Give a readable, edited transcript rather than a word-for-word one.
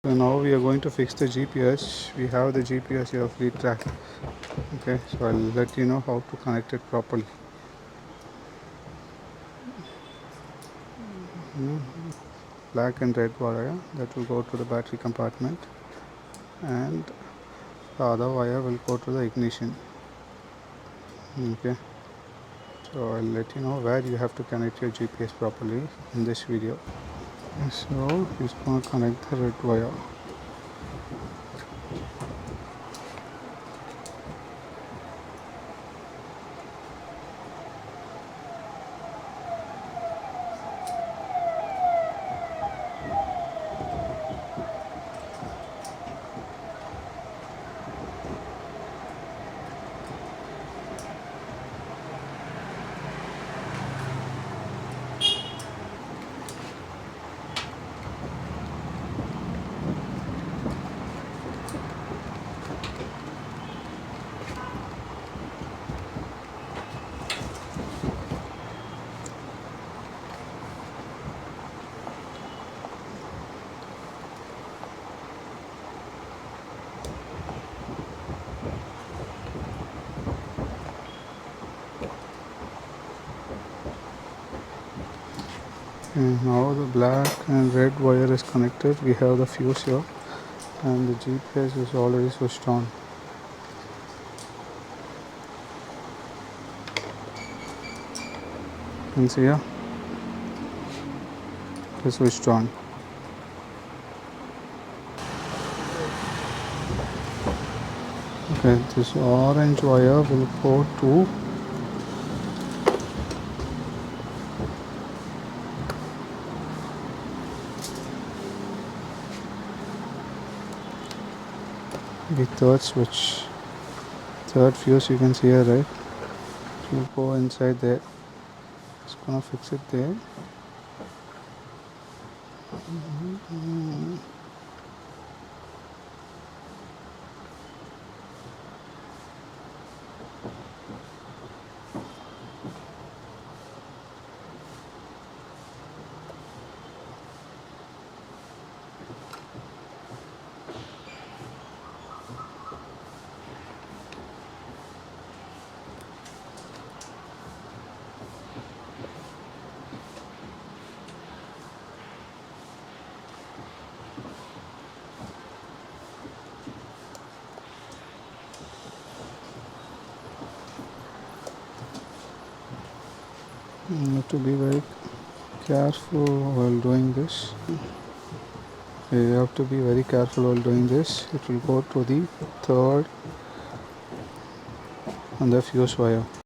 So now we are going to fix the GPS. We have the GPS here, fleet track. Okay, so I'll let you know how to connect it properly. Black and red wire that will go to the battery compartment, and the other wire will go to the ignition. Okay, so I'll let you know where you have to connect your GPS properly in this video. So he's going to connect the red wire. And now the black and red wire is connected. We have the fuse here, and the GPS is already switched on. You can see here, it is switched on. Okay, this orange wire will go to the third switch, third fuse. You can see here, right? It will go inside there. Just gonna fix it there. You have to be very careful while doing this. You have to be very careful while doing this. It will go to the third and the fuse wire.